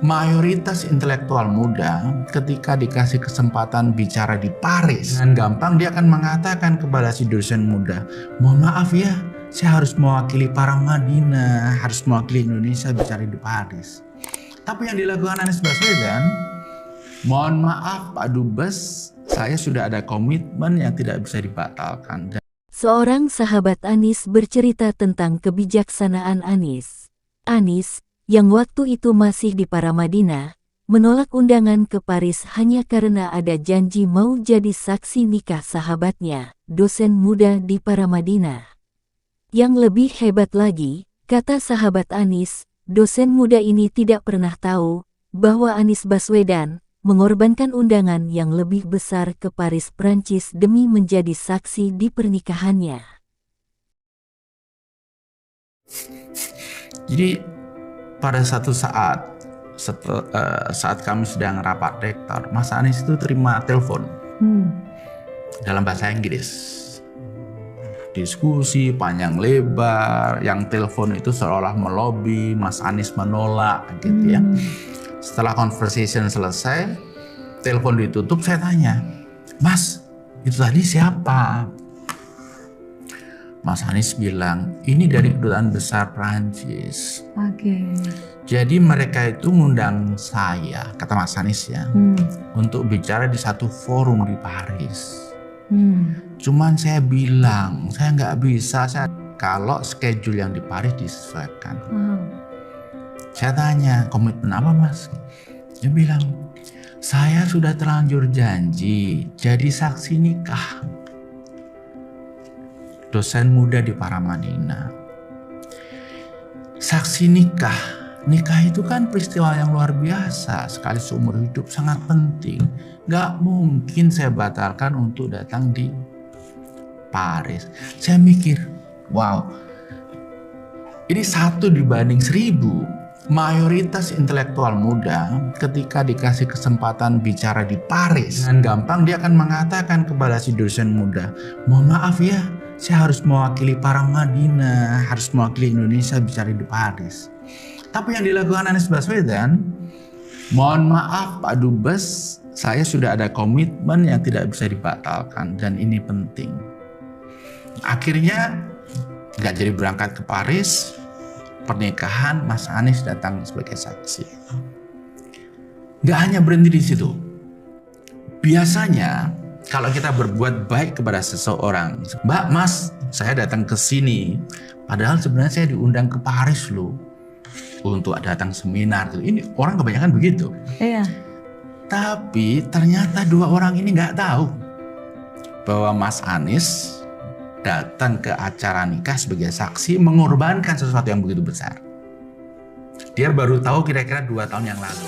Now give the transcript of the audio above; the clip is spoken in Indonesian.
Mayoritas intelektual muda ketika dikasih kesempatan bicara di Paris, dengan gampang dia akan mengatakan kepada si dosen muda, mohon maaf ya, saya harus mewakili para Madinah, harus mewakili Indonesia bicara di Paris. Tapi yang dilakukan Anies Baswedan, mohon maaf Pak Dubes, saya sudah ada komitmen yang tidak bisa dibatalkan. Seorang sahabat Anies bercerita tentang kebijaksanaan Anies. Anies, yang waktu itu masih di Paramadina, menolak undangan ke Paris hanya karena ada janji mau jadi saksi nikah sahabatnya, dosen muda di Paramadina. Yang lebih hebat lagi, kata sahabat Anies, dosen muda ini tidak pernah tahu bahwa Anies Baswedan mengorbankan undangan yang lebih besar ke Paris, Prancis demi menjadi saksi di pernikahannya. Jadi pada satu saat kami sedang rapat rektor, Mas Anies itu terima telepon dalam bahasa Inggris. Diskusi panjang lebar, yang telepon itu seolah melobi, Mas Anies menolak gitu ya. Setelah conversation selesai, telepon ditutup, saya tanya, Mas, itu tadi siapa? Mas Anies bilang, ini dari Kedutaan Besar Prancis. Jadi mereka itu ngundang saya, kata Mas Anies ya, untuk bicara di satu forum di Paris. Cuman saya bilang, saya nggak bisa, kalau schedule yang di Paris disesuaikan. Saya tanya, komitmen apa Mas? Dia bilang, saya sudah terlanjur janji jadi saksi nikah dosen muda di Paramadina. Saksi nikah itu kan peristiwa yang luar biasa, sekali seumur hidup, sangat penting. Gak mungkin saya batalkan untuk datang di Paris. Saya mikir, wow, ini 1 dibanding 1000. Mayoritas intelektual muda ketika dikasih kesempatan bicara di Paris, dengan gampang dia akan mengatakan kepada si dosen muda, mohon maaf ya, saya harus mewakili para Madinah, harus mewakili Indonesia bicara di Paris. Tapi yang dilakukan Anies Baswedan, mohon maaf Pak Dubes, saya sudah ada komitmen yang tidak bisa dibatalkan dan ini penting. Akhirnya nggak jadi berangkat ke Paris. Pernikahan Mas Anies datang sebagai saksi. Gak hanya berhenti di situ. Biasanya kalau kita berbuat baik kepada seseorang, Mbak, Mas, saya datang ke sini, padahal sebenarnya saya diundang ke Paris loh untuk datang seminar. Ini orang kebanyakan begitu. Iya. Tapi ternyata 2 orang ini nggak tahu bahwa Mas Anies datang ke acara nikah sebagai saksi mengorbankan sesuatu yang begitu besar. Dia baru tahu kira-kira 2 tahun yang lalu.